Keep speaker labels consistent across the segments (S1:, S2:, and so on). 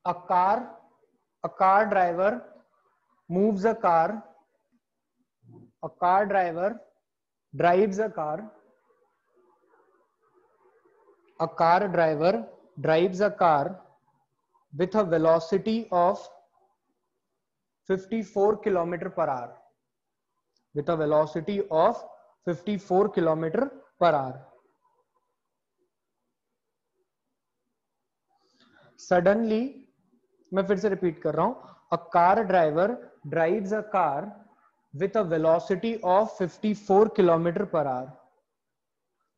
S1: A car driver moves a car. A car driver drives a car. A car driver drives a car with a velocity of 54 km per hour. With a velocity of 54 km per hour. Suddenly, मैं फिर से repeat कर रहा हूं, a car driver drives a car with a velocity of 54 km per hour.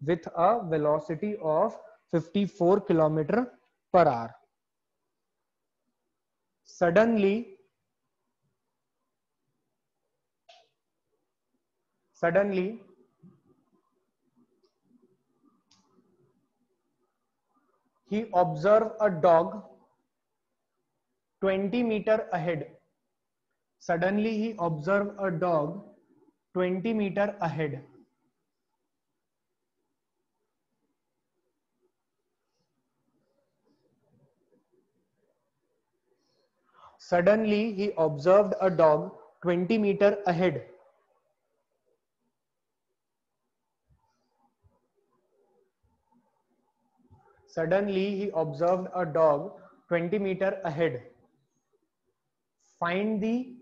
S1: With a velocity of 54 km per hour. Suddenly, he observed a dog 20 meters ahead. Suddenly he observed a dog 20 meters ahead. Suddenly he observed a dog 20 meters ahead. Suddenly he observed a dog 20 meters ahead. Find the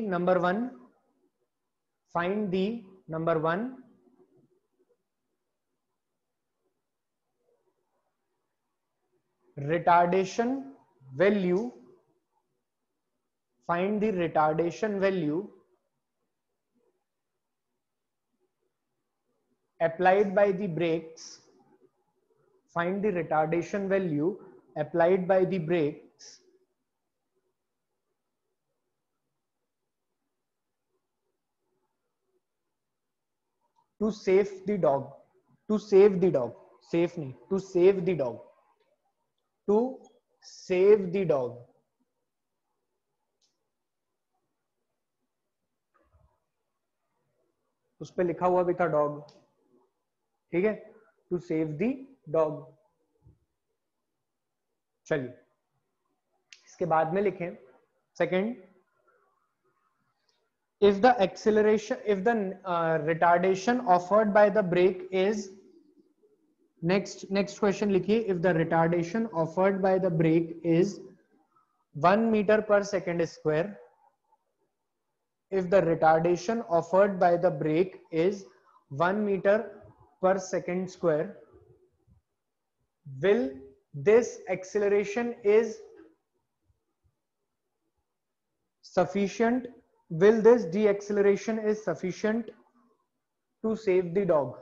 S1: number one. Find the number one. Retardation value. Find the retardation value applied by the brakes. Find the retardation value applied by the brakes to save the dog. To save the dog. Safe नहीं. To save the dog. To save the dog. उस पे लिखा हुआ भी था dog. ठीक है. To save the dog. चलिए इसके बाद में लिखें second. if the retardation offered by the brake is next question लिखिए. if the retardation offered by the brake is 1 meter per second square. if the retardation offered by the brake is 1 meter per second square, will this acceleration is sufficient? Will this deceleration is sufficient to save the dog?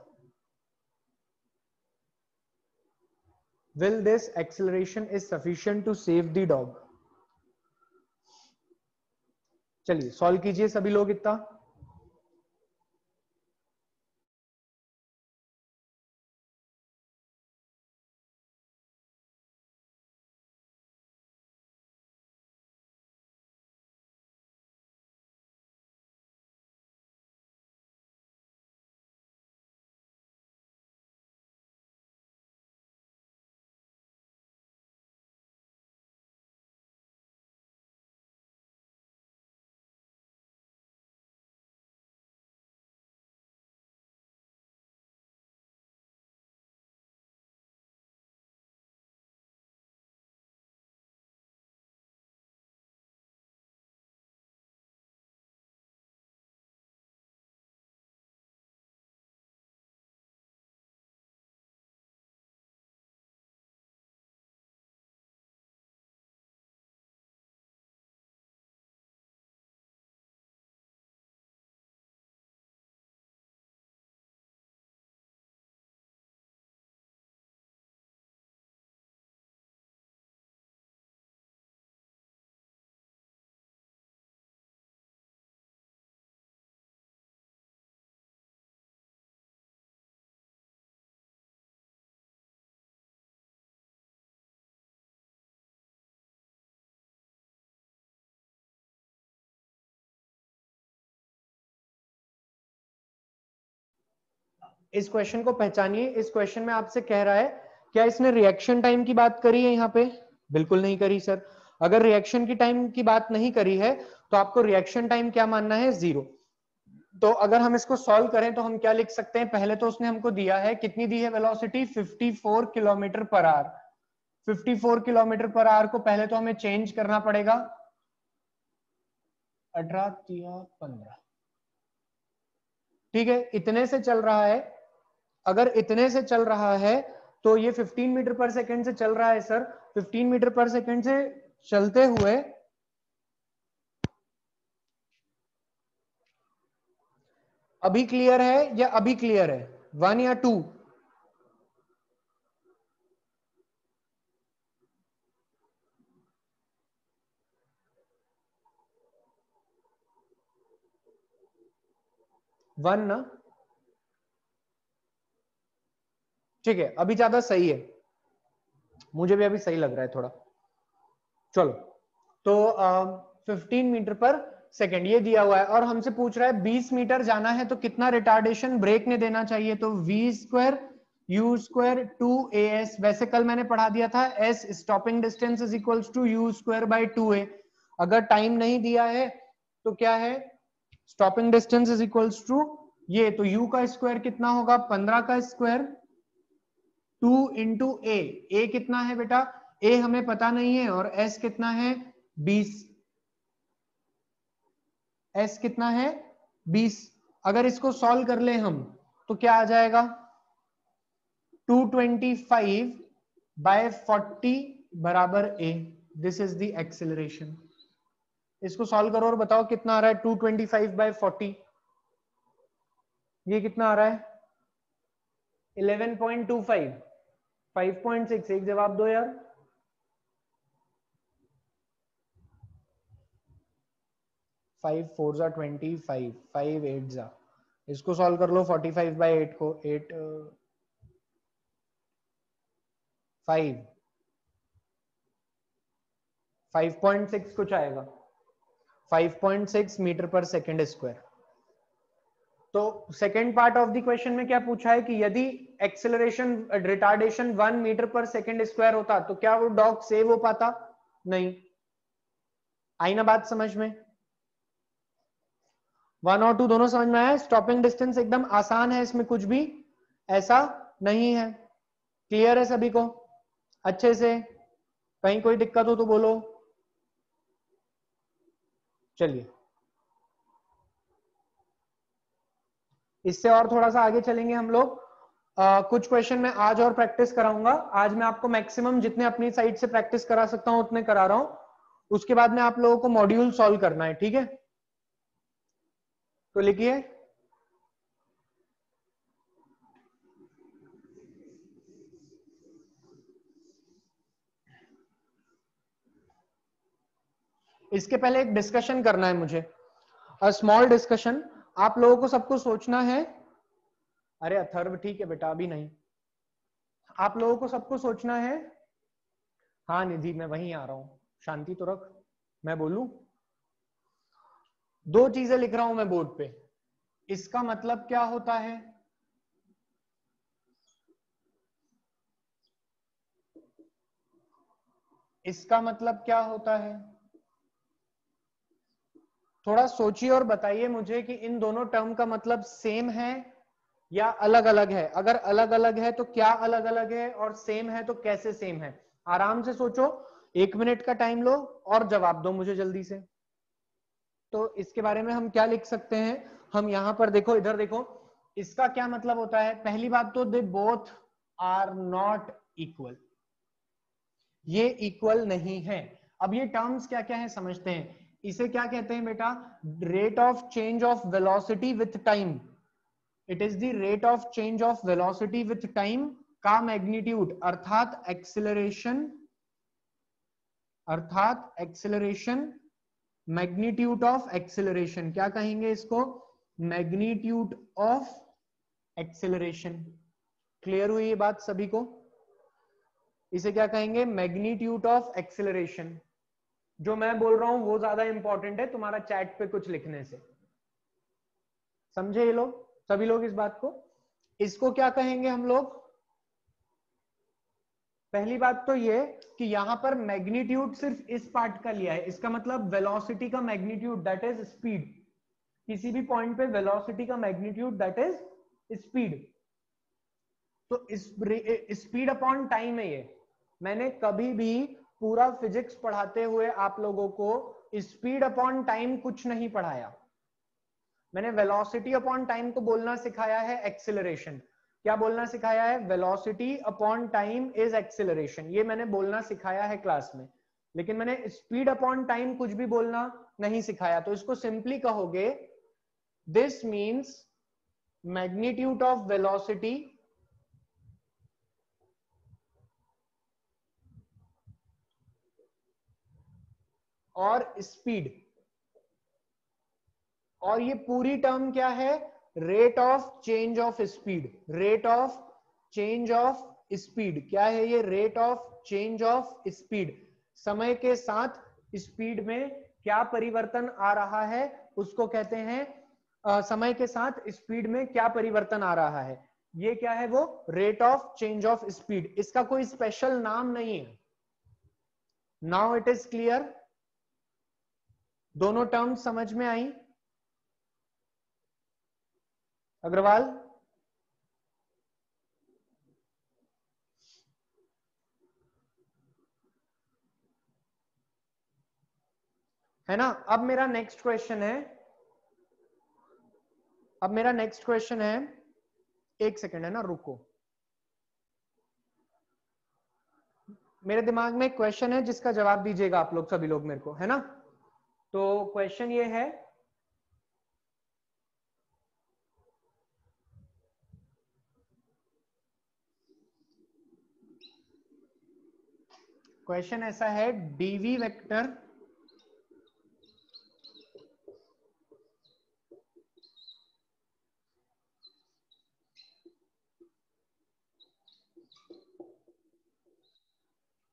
S1: Will this acceleration is sufficient to save the dog? चलिए solve कीजिए सभी लोग इतना. इस question को पहचानिए। इस question में आपसे कह रहा है क्या इसने रिएक्शन टाइम की बात करी है यहाँ पे? बिल्कुल नहीं करी सर। अगर रिएक्शन की टाइम की बात नहीं करी है तो आपको रिएक्शन टाइम क्या मानना है? 0। तो अगर हम इसको सॉल्व करें तो हम क्या लिख सकते हैं? पहले तो उसने हमको दिया है, कितनी दी है velocity? 54 kilometre per hour. 54 kilometre per hour को पहले तो हमें चेंज करना पड़ेगा 18 15। ठीक है, इतने से चल रहा है। अगर इतने से चल रहा है तो ये 15 मीटर पर सेकंड से चल रहा है सर। 15 मीटर पर सेकंड से चलते हुए अभी क्लियर है या अभी क्लियर है? 1 या 2? वन ना? ठीक है, अभी ज्यादा सही है, मुझे भी अभी सही लग रहा है थोड़ा। चलो, तो 15 मीटर पर सेकंड ये दिया हुआ है और हमसे पूछ रहा है 20 मीटर जाना है तो कितना रिटार्डेशन ब्रेक ने देना चाहिए? तो v square u square 2as। वैसे कल मैंने पढ़ा दिया था s stopping distance is equals to u square by 2a। अगर टाइम नहीं दिया है तो क्या है? Stopping distance is equals to ये, तो u का स्क्वायर कितना होगा? 15 का स्क्वायर 2 इंटू ए कितना है बेटा? ए हमें पता नहीं है और s कितना है? 20। s कितना है? 20। अगर इसको सॉल्व कर ले हम तो क्या आ जाएगा? 225 बाय 40 बराबर a। This is the acceleration. इसको सॉल्व करो और बताओ कितना आ रहा है? 225 बाय 40 ये कितना आ रहा है? 11.25। 5.6। एक जवाब दो यार। 5 4 जा 25, 5 8 जा। इसको सॉल्व कर लो 45 बाय 8 को। 8 5 5.6 कुछ आएगा। 5.6 मीटर पर सेकेंड स्क्वायर। तो second part of the question में क्या पूछा है कि यदि एक्सेलरेशन रिटार्डेशन 1 मीटर पर सेकेंड स्क्वायर होता तो क्या वो डॉग सेव हो पाता? नहीं। आई ना बात समझ में? 1 और 2 दोनों समझ में आया? स्टॉपिंग डिस्टेंस एकदम आसान है, इसमें कुछ भी ऐसा नहीं है। क्लियर है सभी को अच्छे से? कहीं कोई दिक्कत हो तो बोलो। चलिए, इससे और थोड़ा सा आगे चलेंगे हम लोग। कुछ क्वेश्चन मैं आज और प्रैक्टिस कराऊंगा। आज मैं आपको मैक्सिमम जितने अपनी साइड से प्रैक्टिस करा सकता हूं उतने करा रहा हूं। उसके बाद में आप लोगों को मॉड्यूल सॉल्व करना है, ठीक है? तो लिखिए, इसके पहले एक डिस्कशन करना है मुझे, अ स्मॉल डिस्कशन। आप लोगों को सबको सोचना है। अरे अथर्व ठीक है बेटा, अभी नहीं। आप लोगों को सबको सोचना है। हाँ निधि, मैं वहीं आ रहा हूं, शांति तो रख। मैं बोलूं? दो चीजें लिख रहा हूं मैं बोर्ड पे। इसका मतलब क्या होता है? इसका मतलब क्या होता है? थोड़ा सोचिए और बताइए मुझे कि इन दोनों टर्म का मतलब सेम है या अलग अलग है। अगर अलग अलग है तो क्या अलग अलग है, और सेम है तो कैसे सेम है? आराम से सोचो, 1 मिनट का टाइम लो और जवाब दो मुझे जल्दी से। तो इसके बारे में हम क्या लिख सकते हैं? हम यहां पर देखो, इधर देखो, इसका क्या मतलब होता है? पहली बात तो they both are not equal, ये इक्वल नहीं है। अब ये टर्म्स क्या क्या है समझते हैं। इसे क्या कहते हैं बेटा? Rate of change of velocity with time. It is the rate of change of velocity with time का मैग्नीट्यूड, अर्थात एक्सेलरेशन, मैग्नीट्यूड ऑफ एक्सेलरेशन। क्या कहेंगे इसको? Magnitude of acceleration. क्लियर हुई ये बात सभी को? इसे क्या कहेंगे? Magnitude of acceleration. जो मैं बोल रहा हूं वो ज्यादा इंपॉर्टेंट है तुम्हारा चैट पे कुछ लिखने से। समझे ये लोग, सभी लोग इस बात को? इसको क्या कहेंगे हम लोग? पहली बात तो ये कि यहां पर मैग्नीट्यूड सिर्फ इस पार्ट का लिया है, इसका मतलब वेलोसिटी का मैग्नीट्यूड दैट इज स्पीड, किसी भी पॉइंट पे वेलोसिटी का मैग्नीट्यूड दैट इज स्पीड। तो स्पीड अपॉन टाइम है ये। मैंने कभी भी पूरा फिजिक्स पढ़ाते हुए आप लोगों को स्पीड अपॉन टाइम कुछ नहीं पढ़ाया। मैंने वेलोसिटी अपॉन टाइम को बोलना सिखाया है एक्सिलरेशन। क्या बोलना सिखाया है? Velocity upon time is acceleration, ये मैंने बोलना सिखाया है क्लास में। लेकिन मैंने स्पीड अपॉन टाइम कुछ भी बोलना नहीं सिखाया। तो इसको सिंपली कहोगे this means magnitude of velocity और स्पीड, और ये पूरी टर्म क्या है? Rate of change of speed. Rate of change of speed क्या है? ये rate of change of speed, समय के साथ स्पीड में क्या परिवर्तन आ रहा है उसको कहते हैं समय के साथ स्पीड में क्या परिवर्तन आ रहा है, ये क्या है? वो rate of change of speed. इसका कोई स्पेशल नाम नहीं है। Now it is clear? दोनों टर्म्स समझ में आई? अग्रवाल, है ना? अब मेरा नेक्स्ट क्वेश्चन है, एक सेकेंड है ना, रुको। मेरे दिमाग में एक क्वेश्चन है जिसका जवाब दीजिएगा आप लोग, सभी लोग मेरे को, है ना? तो क्वेश्चन ये है, क्वेश्चन ऐसा है, डीवी वेक्टर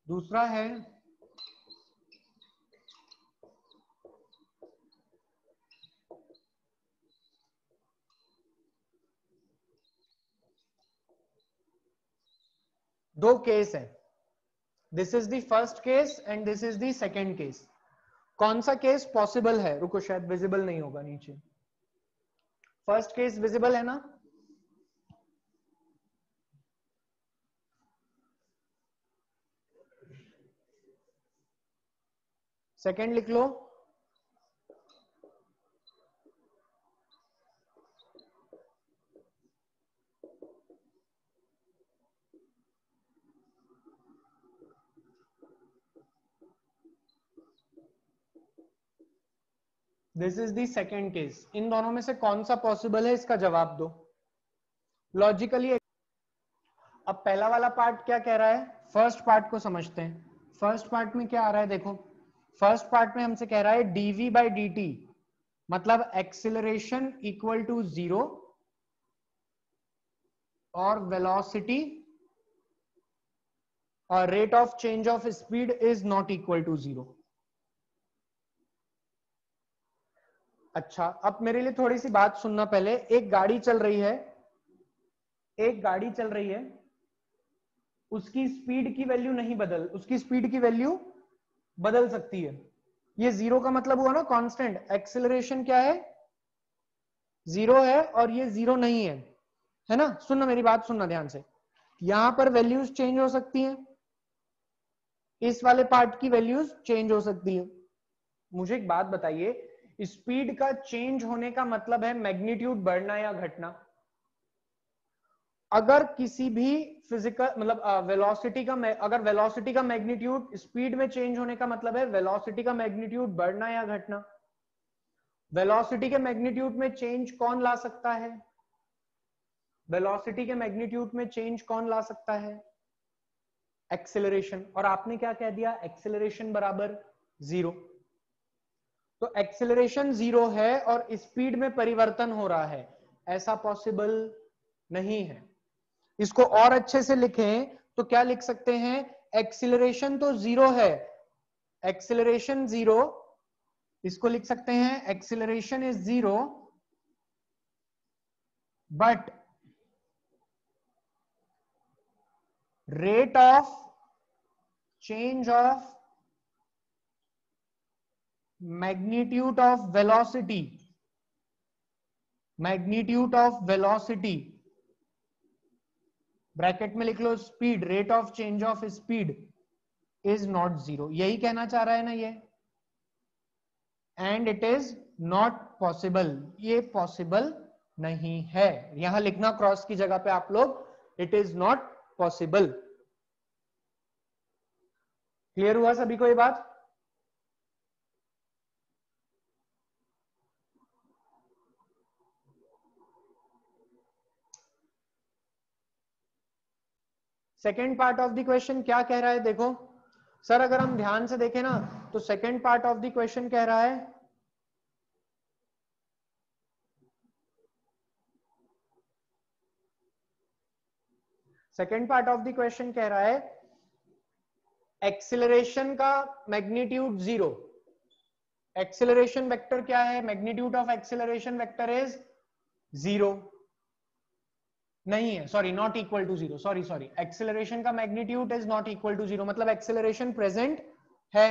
S1: दूसरा है दो केस है, this is the first case and this is the second case. कौन सा केस पॉसिबल है? रुको, शायद विजिबल नहीं होगा नीचे। फर्स्ट केस विजिबल है ना? सेकेंड लिख लो। This is the second case. इन दोनों में से कौन सा पॉसिबल है, इसका जवाब दो लॉजिकली। अब पहला वाला पार्ट क्या कह रहा है, फर्स्ट पार्ट को समझते हैं। फर्स्ट पार्ट में क्या आ रहा है, देखो। फर्स्ट पार्ट में हमसे कह रहा है डीवी बाई डी टी, मतलब एक्सिलरेशन इक्वल टू 0 और वेलोसिटी और rate of change of speed is not equal to 0। अच्छा, अब मेरे लिए थोड़ी सी बात सुनना पहले। एक गाड़ी चल रही है, उसकी स्पीड की वैल्यू नहीं उसकी स्पीड की वैल्यू बदल सकती है। ये 0 का मतलब हुआ ना कांस्टेंट। एक्सेलरेशन क्या है? 0 है, और ये 0 नहीं है ना? सुनना, मेरी बात सुनना ध्यान से। यहां पर वैल्यूज चेंज हो सकती हैं, इस वाले पार्ट की वैल्यूज चेंज हो सकती है। मुझे एक बात बताइए, स्पीड का चेंज होने का मतलब है मैग्नीट्यूड बढ़ना या घटना। अगर किसी भी फिजिकल मतलब वेलोसिटी का अगर वेलोसिटी का मैग्नीट्यूड स्पीड में चेंज होने का मतलब है वेलोसिटी का मैग्नीट्यूड बढ़ना या घटना। वेलोसिटी के मैग्नीट्यूड में चेंज कौन ला सकता है? वेलोसिटी के मैग्नीट्यूड में चेंज कौन ला सकता है? एक्सेलरेशन। और आपने क्या कह दिया? एक्सेलरेशन बराबर 0। तो एक्सेलरेशन 0 है और स्पीड में परिवर्तन हो रहा है, ऐसा पॉसिबल नहीं है। इसको और अच्छे से लिखें तो क्या लिख सकते हैं? एक्सीलरेशन तो 0 है, एक्सीलरेशन 0, इसको लिख सकते हैं acceleration is 0 but rate of change of magnitude of velocity, magnitude of velocity, bracket में लिख लो speed, rate of change of speed is not zero, यही कहना चाह रहा है ना ये, and it is not possible, ये पॉसिबल नहीं है, यहां लिखना क्रॉस की जगह पे आप लोग, it is not possible. Clear हुआ सभी को ये बात? Second part of the question क्या कह रहा है, देखो सर, अगर हम ध्यान से देखें ना तो second part of the question कह रहा है second part of the question कह रहा है एक्सीलरेशन का मैग्नीट्यूड जीरो, एक्सीलरेशन वेक्टर क्या है, magnitude of acceleration vector is zero, नहीं है, sorry, not equal to zero, sorry, acceleration का magnitude is not equal to zero, मतलब एक्सीलरेशन प्रेजेंट है,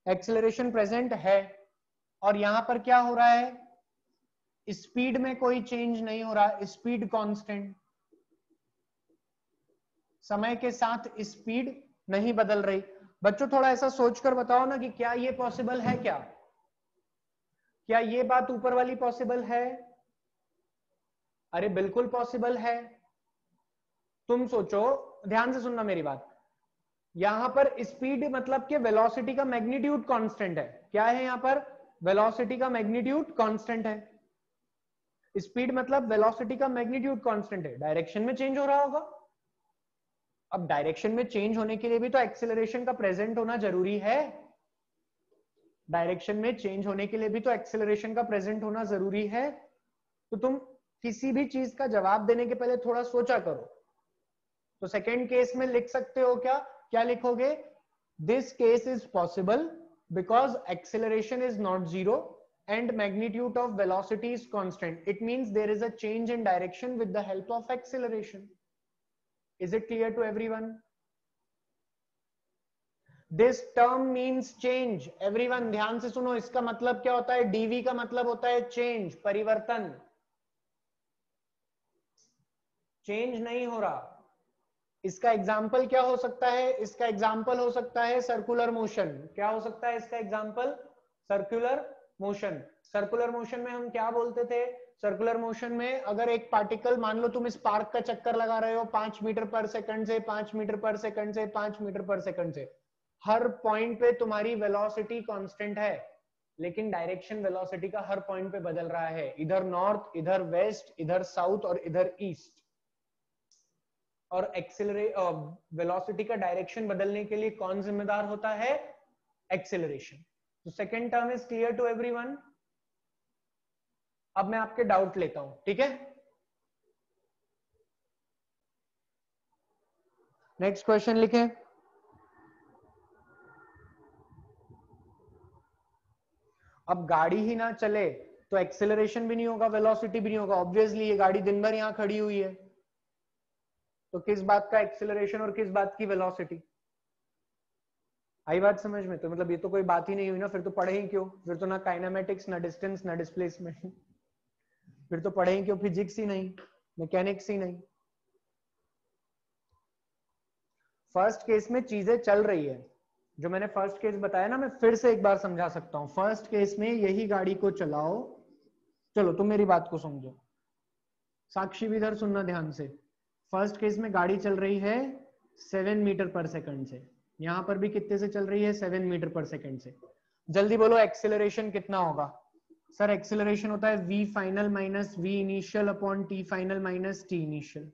S1: एक्सीलरेशन प्रेजेंट है, और यहां पर क्या हो रहा है, स्पीड में कोई चेंज नहीं हो रहा, स्पीड कांस्टेंट, समय के साथ स्पीड नहीं बदल रही। बच्चों थोड़ा ऐसा सोचकर बताओ ना कि क्या ये पॉसिबल है, क्या ये बात ऊपर वाली पॉसिबल है? अरे बिल्कुल पॉसिबल है। तुम सोचो, ध्यान से सुनना मेरी बात, यहां पर स्पीड मतलब कि वेलोसिटी का मैग्नीट्यूड कांस्टेंट है, क्या है यहां पर, वेलोसिटी का मैग्नीट्यूड कांस्टेंट है, स्पीड मतलब वेलोसिटी का मैग्नीट्यूड कांस्टेंट है, डायरेक्शन में चेंज हो रहा होगा। अब डायरेक्शन में चेंज होने के लिए भी तो एक्सेलरेशन का प्रेजेंट होना जरूरी है, डायरेक्शन में चेंज होने के लिए भी तो एक्सेलरेशन का प्रेजेंट होना जरूरी है। तो तुम किसी भी चीज का जवाब देने के पहले थोड़ा सोचा करो। तो सेकेंड केस में लिख सकते हो क्या लिखोगे, this case is possible because acceleration is not zero and magnitude of velocity is constant. It means there is a change in direction with the help of acceleration. Is it clear to everyone? This term means change. Everyone ध्यान से सुनो, इसका मतलब क्या होता है, dv का मतलब होता है चेंज, परिवर्तन, चेंज नहीं हो रहा। इसका एग्जाम्पल क्या हो सकता है, इसका एग्जाम्पल हो सकता है सर्कुलर मोशन। क्या हो सकता है इसका example, circular motion. Circular motion में हम क्या बोलते थे, सर्कुलर मोशन में अगर एक पार्टिकल, मान लो तुम इस पार्क का चक्कर लगा रहे हो 5 मीटर पर सेकंड से 5 मीटर पर सेकंड से 5 मीटर पर सेकंड से, हर पॉइंट पे तुम्हारी वेलोसिटी कांस्टेंट है, लेकिन डायरेक्शन वेलोसिटी का हर पॉइंट पे बदल रहा है, इधर नॉर्थ, इधर वेस्ट, इधर साउथ और इधर ईस्ट। और वेलोसिटी का डायरेक्शन बदलने के लिए कौन जिम्मेदार होता है, एक्सेलरेशन। तो second term is clear to everyone. अब मैं आपके डाउट लेता हूं, ठीक है। नेक्स्ट क्वेश्चन लिखें। अब गाड़ी ही ना चले तो एक्सेलरेशन भी नहीं होगा, वेलोसिटी भी नहीं होगा, ऑब्वियसली ये गाड़ी दिन भर यहां खड़ी हुई है, तो किस बात का एक्सेलरेशन और किस बात की वेलोसिटी, आई बात समझ में? तो मतलब ये तो कोई बात ही नहीं हुई ना, फिर तो पढ़े ही क्यों, फिर तो ना काइनेमेटिक्स, ना डिस्टेंस, ना डिस्प्लेसमेंट, फिर तो पढ़े ही क्यों, फिजिक्स ही नहीं, मैकेनिक्स ही नहीं। फर्स्ट केस में चीजें चल रही है, जो मैंने फर्स्ट केस बताया ना, मैं फिर से एक बार समझा सकता हूं। फर्स्ट केस में यही गाड़ी को चलाओ, चलो तुम मेरी बात को समझो, साक्षी भी इधर सुनना ध्यान से। फर्स्ट केस में गाड़ी चल रही है 7 मीटर पर सेकंड से, यहां पर भी कितने से चल रही है, 7 मीटर पर सेकंड से। जल्दी बोलो एक्सेलरेशन कितना होगा? सर एक्सेलरेशन होता है v final minus v initial upon t final minus t initial.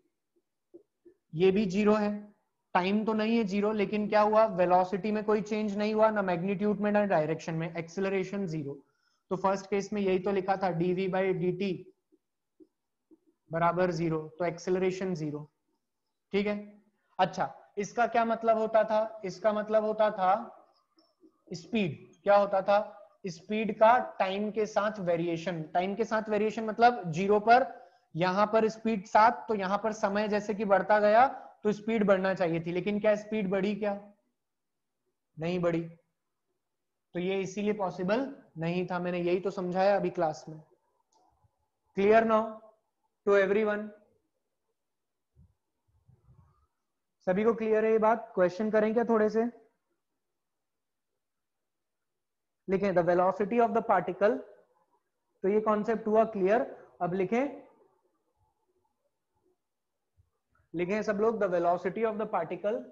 S1: ये भी जीरो है, टाइम तो नहीं है जीरो, लेकिन क्या हुआ, वेलोसिटी में कोई चेंज नहीं हुआ, ना मैग्नीट्यूड में ना डायरेक्शन में, एक्सेलरेशन जीरो। तो फर्स्ट केस में यही तो लिखा था, dv बाई dt बराबर जीरो, तो एक्सेलरेशन जीरो, ठीक है। अच्छा, इसका क्या मतलब होता था, इसका मतलब होता था स्पीड, क्या होता था, स्पीड का टाइम के साथ वेरिएशन। टाइम के साथ वेरिएशन मतलब जीरो पर, यहां पर स्पीड 7, तो यहां पर समय जैसे कि बढ़ता गया तो स्पीड बढ़ना चाहिए थी, लेकिन क्या स्पीड बढ़ी? क्या नहीं बढ़ी। तो ये इसीलिए पॉसिबल नहीं था। मैंने यही तो समझाया अभी क्लास में। Clear now to everyone? सभी को क्लियर है ये बात? क्वेश्चन करें क्या थोड़े से? लिखें the velocity of the particle. तो ये कॉन्सेप्ट हुआ क्लियर। अब लिखें सब लोग, the velocity of the particle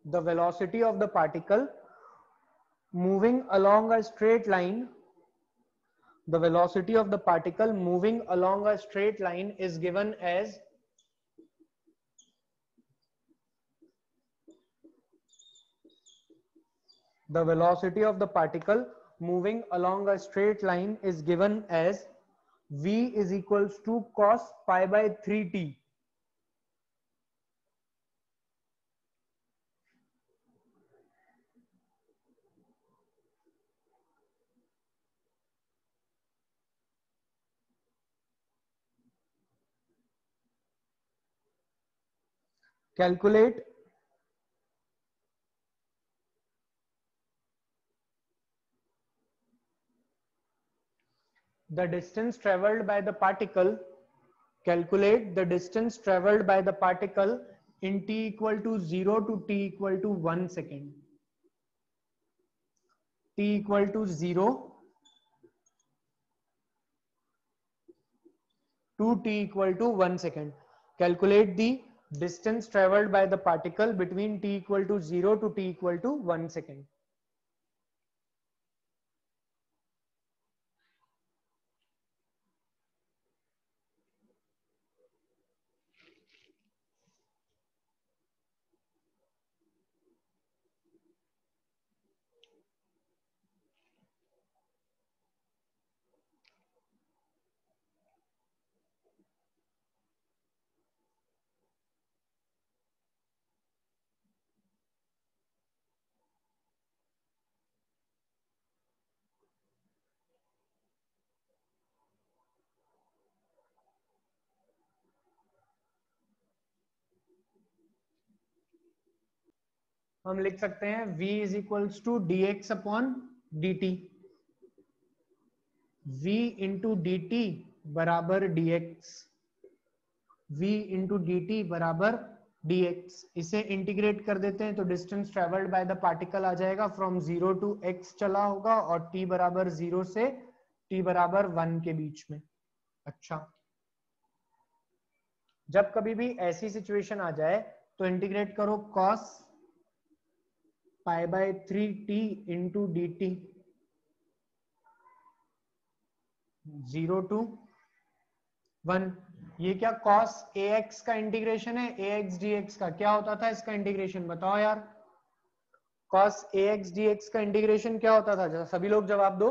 S1: the velocity of the particle moving along a straight line, the velocity of the particle moving along a straight line is given as the velocity of the particle moving along a straight line is given as v is equals to cos pi by 3t. Calculate the distance traveled by the particle. Calculate the distance traveled by the particle in t equal to 0 to t equal to 1 second. T equal to 0 to t equal to 1 second. Calculate the distance traveled by the particle between t equal to 0 to t equal to 1 second. हम लिख सकते हैं v is equals to dx upon dt. v into D T बराबर dx. v into D T बराबर dx. इसे integrate कर देते हैं तो distance travelled by the particle आ जाएगा फ्रॉम 0 टू x चला होगा और t बराबर 0 से t बराबर 1 के बीच में. अच्छा, जब कभी भी ऐसी सिचुएशन आ जाए तो इंटीग्रेट करो cos pi by 3t into D T 0 to 1. ये क्या cos ax का इंटीग्रेशन है? ax dx का क्या होता था इसका इंटीग्रेशन? बताओ यार. cos ax dx का इंटीग्रेशन क्या होता था? सभी लोग जवाब दो.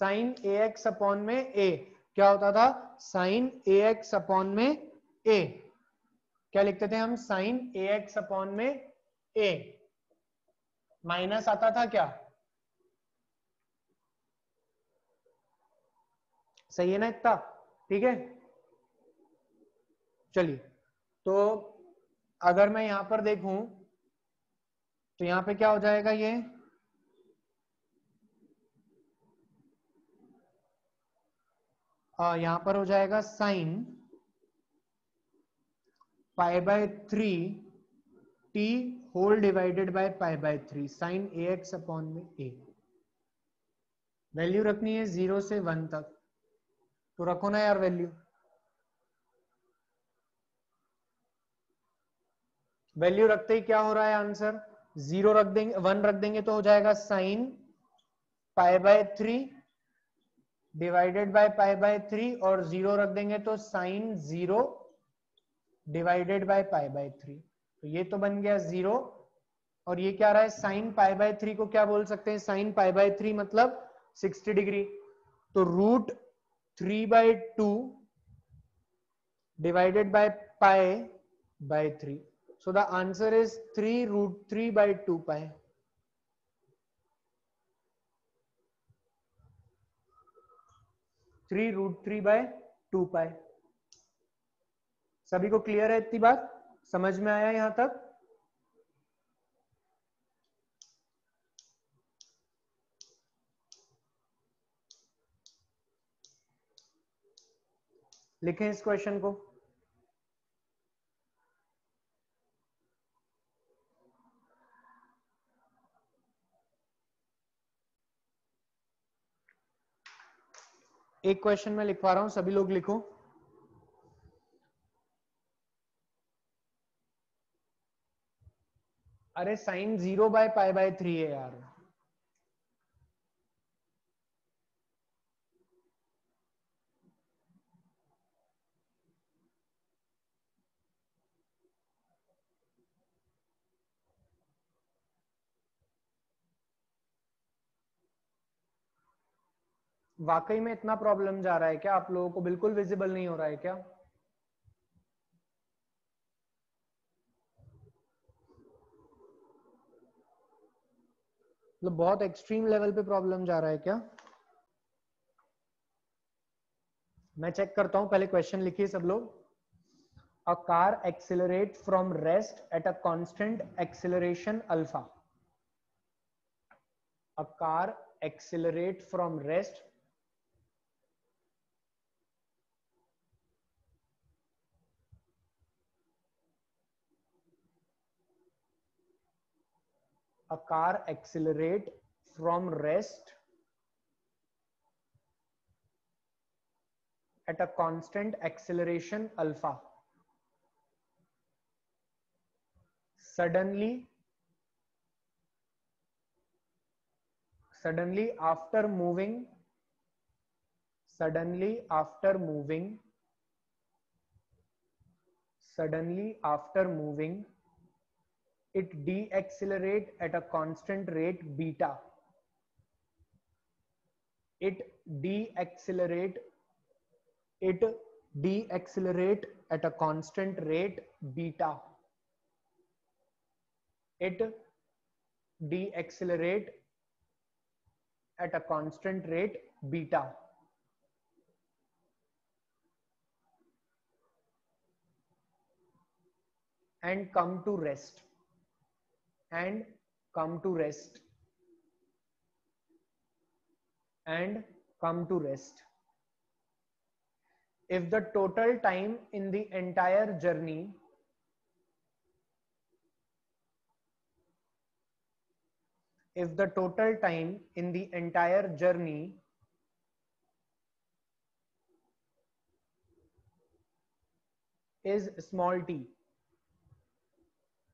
S1: sin ax अपॉन में a. क्या होता था? sin ax अपॉन में a. क्या लिखते थे हम? sin ax अपॉन में a. माइनस आता था क्या? सही है ना इतना? ठीक है, चलिए. तो अगर मैं यहां पर देखूं तो यहां पे क्या हो जाएगा? ये यहां पर हो जाएगा sine pi by 3 t whole divided by pi by 3 sine ax upon में a. वैल्यू रखनी है 0 से 1 तक, तो रखो ना यार वैल्यू. वैल्यू रखते ही क्या हो रहा है आंसर? 0 रख देंगे, 1 रख देंगे तो हो जाएगा sine pi by 3 divided by pi by 3 और 0 रख देंगे तो sine 0 divided by pi by 3. तो ये तो बन गया 0 और ये क्या रहा है? साइन पाई बाय 3 को क्या बोल सकते हैं? साइन पाई बाय 3 मतलब 60 डिग्री. तो root 3/2 divided by pi by 3. So the answer is 3 root 3 by 2 pi. Three root 3 by 2 pi. सभी को क्लियर है इतनी बात? समझ में आया यहां तक? लिखें इस क्वेश्चन को. एक क्वेश्चन में लिखवा रहा हूं, सभी लोग लिखो. अरे साइन 0 बाय पाई बाय 3 है यार. वाकई में इतना प्रॉब्लम जा रहा है क्या? आप लोगों को बिल्कुल विजिबल नहीं हो रहा है क्या? मतलब बहुत एक्सट्रीम लेवल पे प्रॉब्लम जा रहा है क्या? मैं चेक करता हूं, पहले क्वेश्चन लिखिए सब लोग. A car accelerate from rest at a constant acceleration alpha. A car accelerate from rest a car accelerate from rest at a constant acceleration alpha. Suddenly after moving suddenly after moving it deaccelerate at a constant rate beta. It deaccelerate at a constant rate beta. It deaccelerate at a constant rate beta. And come to rest. And come to rest. And come to rest. If the total time in the entire journey is small t,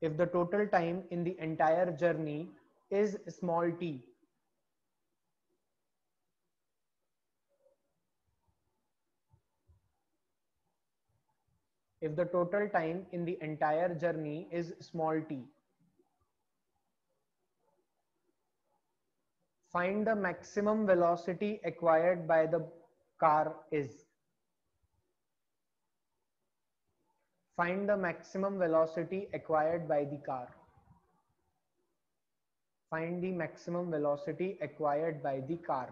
S1: if the total time in the entire journey is small t, if the total time in the entire journey is small t, find the maximum velocity acquired by the car is. Find the maximum velocity acquired by the car. Find the maximum velocity acquired by the car.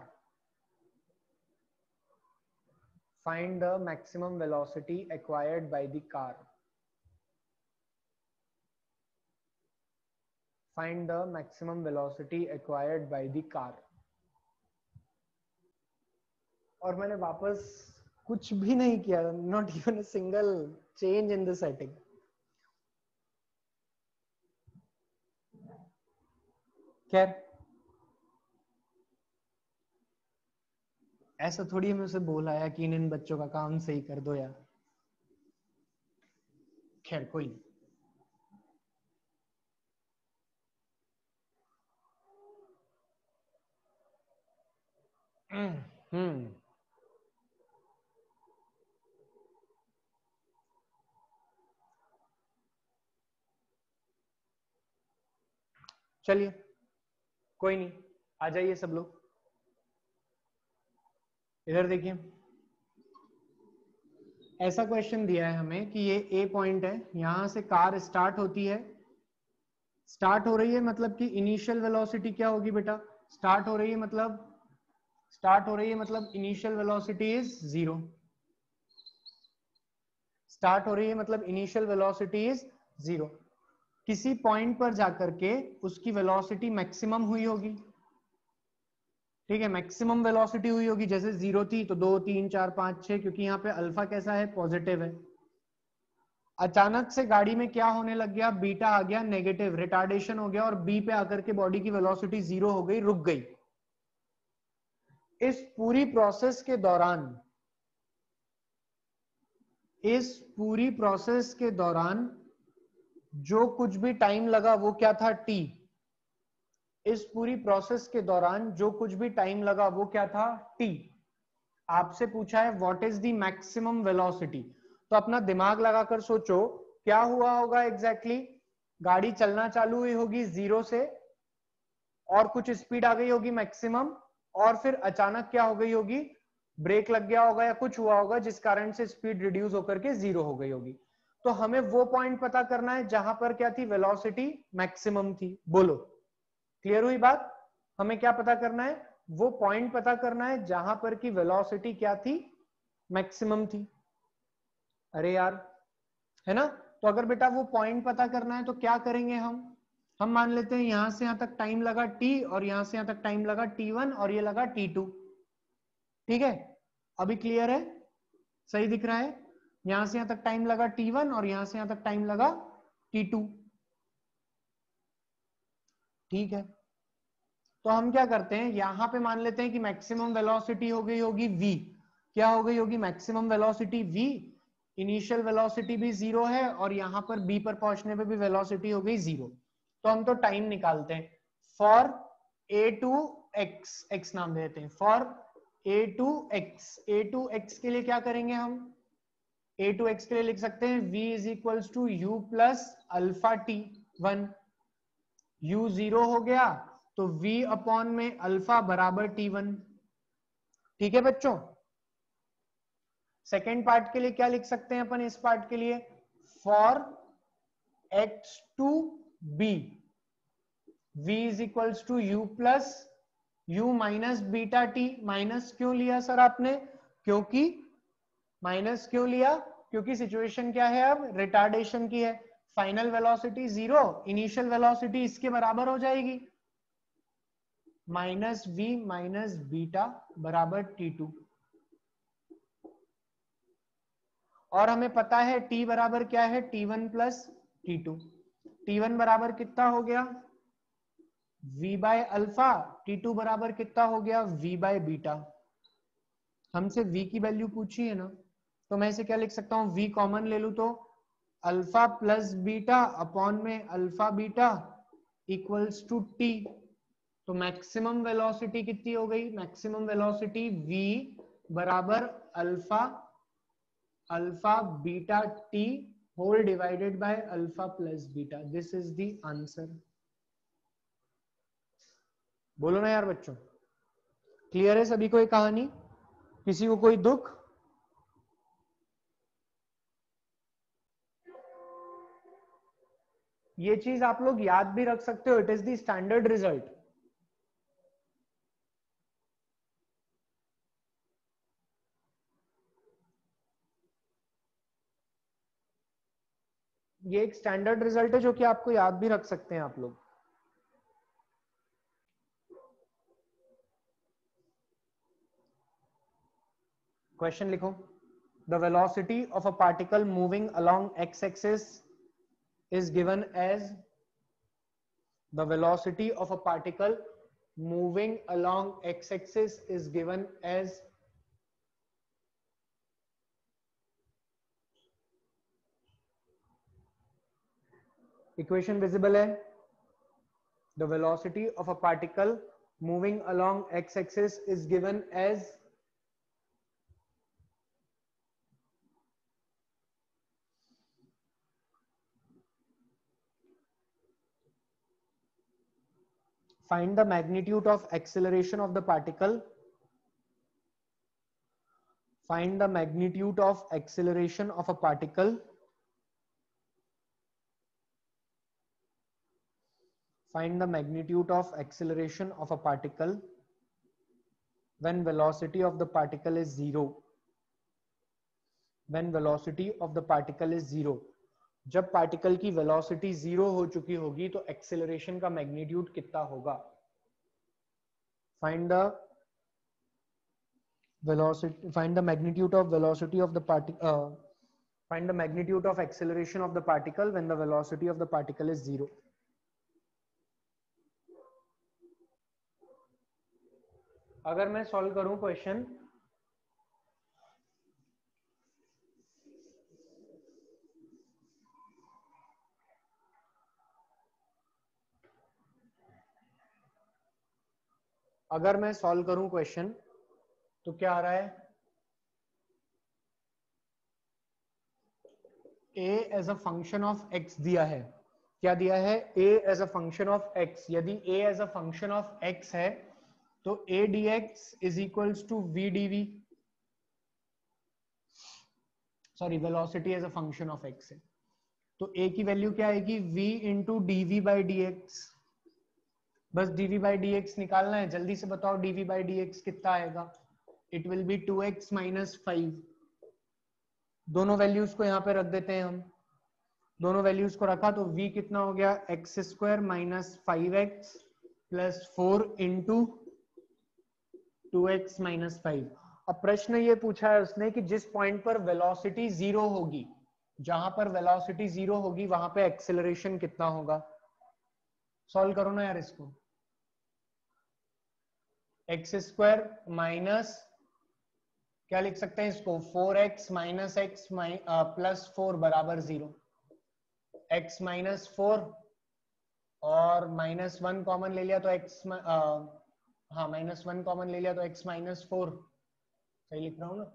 S1: Find the maximum velocity acquired by the car. Find the maximum velocity acquired by the car. और मैंने वापस कुछ भी नहीं किया, not even a single change in the setting. खैर ऐसा थोड़ी हमें उसे बोला है कि इन बच्चों का काम सही कर दो यार. खैर कोई नहीं. चलिए कोई नहीं, आ जाइए सब लोग इधर देखिए. ऐसा क्वेश्चन दिया है हमें कि ये ए पॉइंट है, यहां से कार स्टार्ट होती है, स्टार्ट हो रही है मतलब कि इनिशियल वेलोसिटी क्या होगी बेटा, स्टार्ट हो रही है मतलब इनिशियल वेलोसिटी इज 0, स्टार्ट हो रही है मतलब इनिशियल वेलोसिटी इज 0। किसी पॉइंट पर जाकर के उसकी वेलोसिटी मैक्सिमम हुई होगी, ठीक है, मैक्सिमम वेलोसिटी हुई होगी, जैसे 0 थी तो 2 3 4 5 6, क्योंकि यहाँ पे अल्फा कैसा है, पॉजिटिव है। अचानक से गाड़ी में क्या होने लग गया, बीटा आ गया नेगेटिव, रिटार्डेशन हो गया और बी पे आकर के बॉडी की वेलोसिटी 0 हो गई, रुक गई। इस पूरी प्रोसेस के दौरान, जो कुछ भी टाइम लगा वो क्या था, टी। इस पूरी प्रोसेस के दौरान जो कुछ भी टाइम लगा वो क्या था, टी। आपसे पूछा है what is the maximum velocity, तो अपना दिमाग लगाकर सोचो क्या हुआ होगा एग्जैक्टली। गाड़ी चलना चालू हुई होगी 0 से और कुछ स्पीड आ गई होगी मैक्सिमम, और फिर अचानक क्या हो गई होगी, ब्रेक लग गया होगा या कुछ हुआ होगा जिस कारण से स्पीड रिड्यूस होकर के 0 हो गई होगी। तो हमें वो पॉइंट पता करना है जहां पर क्या थी, वेलोसिटी मैक्सिमम थी। बोलो क्लियर हुई बात। हमें क्या पता करना है, वो पॉइंट पता करना है जहां पर की वेलोसिटी क्या थी, मैक्सिमम थी। अरे यार, है ना। तो अगर बेटा वो पॉइंट पता करना है तो क्या करेंगे हम मान लेते हैं यहां से यहां तक टाइम लगा t और यहां से यहां तक टाइम लगा t1 और ये लगा t2, ठीक है। अभी क्लियर है, सही दिख रहा है। यहां से यहां तक टाइम लगा t1 और यहां से यहां तक टाइम लगा t2, ठीक है। तो हम क्या करते हैं, यहां पे मान लेते हैं कि मैक्सिमम वेलोसिटी हो गई होगी v, क्या हो गई होगी maximum velocity v, initial velocity भी 0 है और यहां पर b पर पहुंचने पे भी वेलोसिटी हो गई 0। तो हम तो टाइम निकालते हैं, फॉर a टू x नाम देते हैं, फॉर a टू x के लिए क्या करेंगे हम, a टू x के लिए लिख सकते हैं v is equals to u plus alpha t1, u 0 हो गया तो v अपॉन में अल्फा बराबर t1, ठीक है बच्चों। सेकेंड पार्ट के लिए क्या लिख सकते हैं अपन, इस पार्ट के लिए for x to b v is equals to u plus u minus beta t। Minus क्यों लिया सर आपने, क्योंकि माइनस क्यों लिया, क्योंकि सिचुएशन क्या है, अब रिटार्डेशन की है। फाइनल वेलोसिटी 0, इनिशियल वेलोसिटी इसके बराबर हो जाएगी, माइनस v माइनस बीटा बराबर t2। और हमें पता है t बराबर क्या है, t1 प्लस t2। t1 बराबर कितना हो गया, v बाय अल्फा, t2 बराबर कितना हो गया, v बाय बीटा। हमसे v की वैल्यू पूछी है ना, तो मैं इसे क्या लिख सकता हूं, v कॉमन ले लूं तो अल्फा प्लस बीटा अपॉन में alpha beta equals to t। तो मैक्सिमम वेलोसिटी कितनी हो गई, मैक्सिमम वेलोसिटी v बराबर alpha alpha beta t whole divided by alpha plus beta. This is the answer. बोलो ना यार बच्चों, क्लियर है सभी को ये कहानी, किसी को कोई दुख। ये चीज आप लोग याद भी रख सकते हो, it is the standard result. ये एक स्टैंडर्ड रिजल्ट है जो कि आपको याद भी रख सकते हैं आप लोग। क्वेश्चन लिखो, the velocity of a particle moving along x axis is given as, the velocity of a particle moving along x-axis is given as, equation visible है, the velocity of a particle moving along x-axis is given as, find the magnitude of acceleration of the particle, find the magnitude of acceleration of a particle when velocity of the particle is zero. जब particle की velocity zero हो चुकी होगी तो acceleration का magnitude कितना होगा? Find the magnitude of velocity of the particle, find the magnitude of acceleration of the particle when the velocity of the particle is zero. अगर मैं सॉल्व करूं क्वेश्चन, तो क्या आ रहा है? a as a function of x दिया है. क्या दिया है? a as a function of x. यदि a as a function of x है तो a dx is equals to v dv. Sorry, velocity as a function of x है तो a की वैल्यू क्या आएगी? v into dv by dx. बस dv by dx निकालना है. जल्दी से बताओ dv बाई dx कितना आएगा? It will be 2x minus 5. दोनों वैल्यूज को यहाँ पे रख देते हैं हम. दोनों वैल्यूज को रखा तो v कितना हो गया? X square minus 5x plus 4 into 2x minus 5. अब प्रश्न ये पूछा है उसने कि जिस पॉइंट पर वेलोसिटी जीरो होगी, जहां पर वेलोसिटी जीरो होगी वहां पे एक्सेलरेशन कितना होगा? सॉल्व करो ना यार इसको. एक्स स्क्वायर माइनस, क्या लिख सकते हैं इसको? 4x माइनस एक्स प्लस 4 बराबर 0. x माइनस 4 और माइनस 1 कॉमन ले लिया तो x, हाँ माइनस 1 कॉमन ले लिया तो x माइनस 4, सही लिख रहा हूं ना,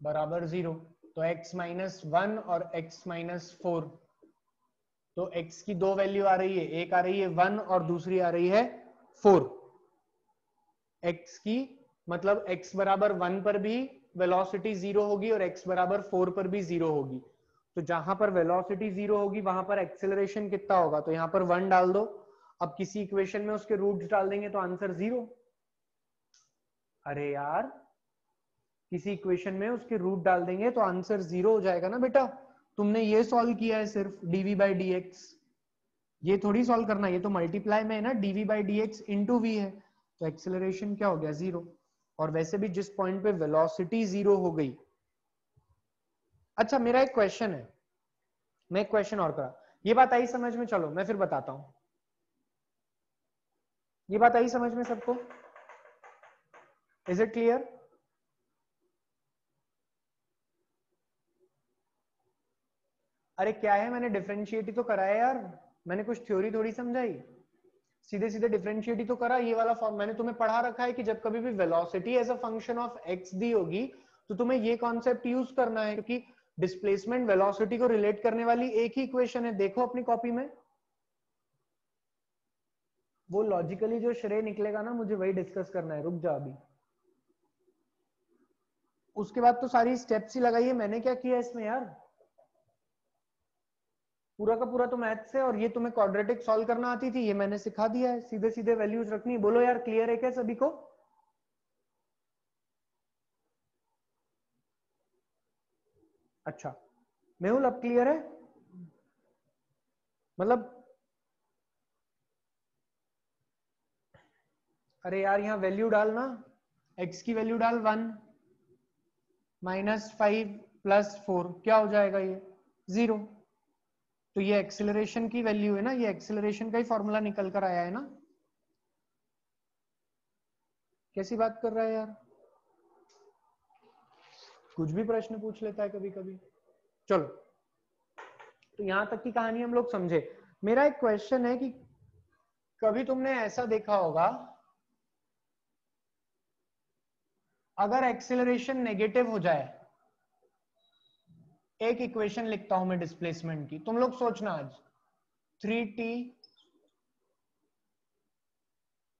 S1: बराबर 0. तो x माइनस 1 और x माइनस 4, तो x की दो वैल्यू आ रही है, एक आ रही है 1 और दूसरी आ रही है 4. x की मतलब x बराबर 1 पर भी वेलोसिटी जीरो होगी और x बराबर 4 पर भी जीरो होगी. तो जहां पर वेलोसिटी जीरो होगी वहां पर एक्सेलरेशन कितना होगा? तो यहां पर 1 डाल दो. अब किसी इक्वेशन में उसके रूट्स डाल देंगे तो आंसर 0. अरे यार, किसी इक्वेशन में उसके रूट डाल देंगे तो आंसर 0 हो जाएगा ना बेटा. तुमने ये सॉल्व किया है सिर्फ dv बाई dx. ये थोड़ी सॉल्व करना, ये तो मल्टीप्लाई में है ना. dv by dx into v है तो एक्सेलरेशन क्या हो गया? 0. और वैसे भी जिस पॉइंट पे वेलोसिटी 0 हो गई. अच्छा, मेरा एक क्वेश्चन है, मैं एक क्वेश्चन और करा. ये बात आई समझ में? चलो मैं फिर बताता हूं. ये बात आई समझ में सबको? Is it clear? अरे क्या है, मैंने डिफरेंशिएट ही तो कराया यार. मैंने कुछ थ्योरी थोड़ी समझाई. सीधे सीधे डिफरेंशिएट ही तो करा. ये वाला फॉर्म मैंने तुम्हें पढ़ा रखा है कि जब कभी भी velocity as a function of x दी होगी तो तुम्हें ये कॉन्सेप्ट यूज करना है, क्योंकि डिस्प्लेसमेंट वेलोसिटी को रिलेट करने वाली एक ही इक्वेशन है. देखो अपनी कॉपी में, वो लॉजिकली जो श्रेय निकलेगा ना, मुझे वही डिस्कस करना है. रुक जा अभी. उसके बाद तो सारी स्टेप्स ही लगाई है. मैंने क्या किया इसमें यार? पूरा का पूरा तो मैथ्स है. और ये तुम्हें क्वाड्रेटिक सॉल्व करना आती थी, ये मैंने सिखा दिया है. सीधे सीधे वैल्यूज रखनी. बोलो यार, क्लियर है क्या सभी को? अच्छा, मेहुल अब क्लियर है? मतलब अरे यार, यहाँ वैल्यू डालना. x की वैल्यू डाल 1 माइनस 5 प्लस 4, क्या हो जाएगा? ये 0. तो ये एक्सेलरेशन की वैल्यू है ना, ये एक्सेलरेशन का ही फॉर्मूला निकल कर आया है ना. कैसी बात कर रहा है यार? कुछ भी प्रश्न पूछ लेता है कभी कभी. चलो, तो यहां तक की कहानी हम लोग समझे. मेरा एक क्वेश्चन है कि कभी तुमने ऐसा देखा होगा, अगर एक्सेलरेशन नेगेटिव हो जाए, एक इक्वेशन लिखता हूं मैं डिस्प्लेसमेंट की, तुम लोग सोचना आज. 3t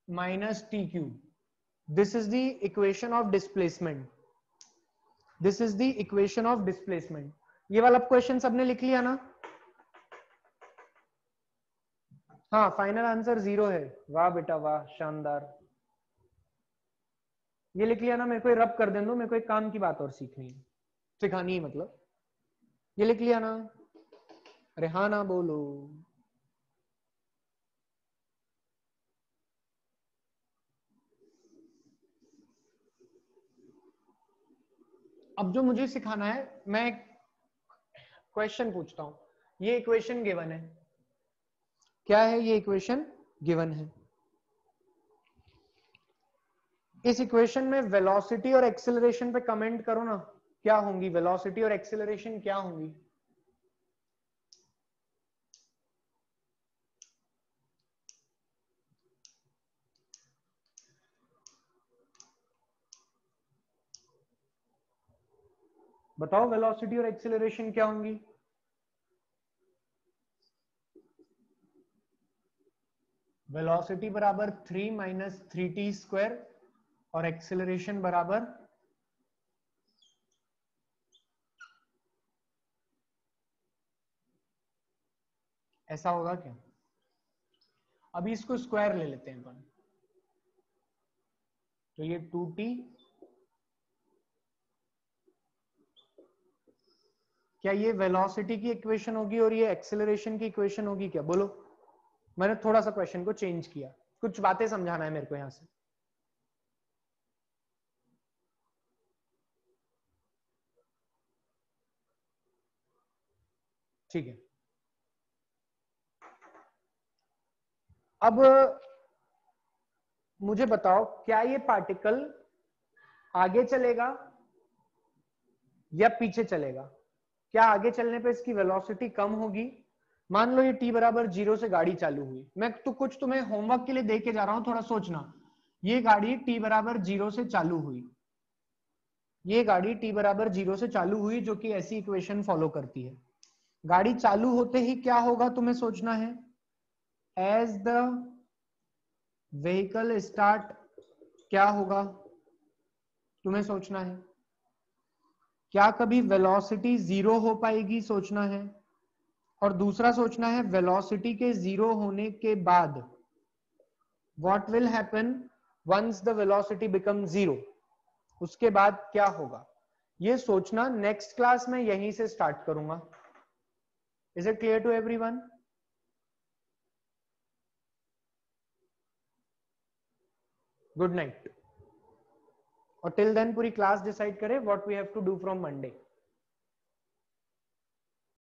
S1: minus T cube, this is the equation of displacement. This is the equation of displacement. ये वाला क्वेश्चन सबने लिख लिया ना? हाँ, फाइनल आंसर 0 है। वाह बेटा वाह, शानदार। ये लिख लिया ना? मेरे को रब कर दें दो, मेरे को एक काम की बात और सीखनी है, सिखानी है मतलब। ये लिख लिया ना? अरे हाँ ना बोलो। अब जो मुझे सिखाना है, मैं एक क्वेश्चन पूछता हूं। ये इक्वेशन गिवन है, क्या है ये इक्वेशन? गिवन है। इस इक्वेशन में वेलोसिटी और एक्सेलरेशन पे कमेंट करो ना, क्या होंगी वेलोसिटी और एक्सेलरेशन, क्या होंगी? बताओ वेलोसिटी और एक्सेलरेशन क्या होंगी? वेलोसिटी बराबर 3 माइनस 3t² और एक्सेलरेशन बराबर ऐसा होगा क्या? अभी इसको स्क्वायर ले लेते हैं अपन, तो ये 2t, क्या ये वेलोसिटी की इक्वेशन होगी और ये एक्सेलरेशन की इक्वेशन होगी क्या? बोलो। मैंने थोड़ा सा क्वेश्चन को चेंज किया, कुछ बातें समझाना है मेरे को यहां से। ठीक है, अब मुझे बताओ, क्या ये पार्टिकल आगे चलेगा या पीछे चलेगा? क्या आगे चलने पे इसकी वेलोसिटी कम होगी? मान लो ये t बराबर 0 से गाड़ी चालू हुई, मैं तो कुछ तुम्हें होमवर्क के लिए दे के जा रहा हूं, थोड़ा सोचना। ये गाड़ी t बराबर 0 से चालू हुई, ये गाड़ी t बराबर 0 से चालू हुई, जो कि ऐसी इक्वेशन फॉलो करती है। गाड़ी चालू होते ही क्या होगा तुम्हें सोचना है। एज द व्हीकल स्टार्ट, क्या होगा तुम्हें सोचना है। क्या कभी वेलोसिटी 0 हो पाएगी, सोचना है। और दूसरा सोचना है, वेलोसिटी के 0 होने के बाद what will happen once the velocity become 0, उसके बाद क्या होगा। ये सोचना नेक्स्ट क्लास में यहीं से स्टार्ट करूंगा। Is it clear to everyone? Good night. और टिल देन पूरी क्लास डिसाइड करे what we have to do from Monday.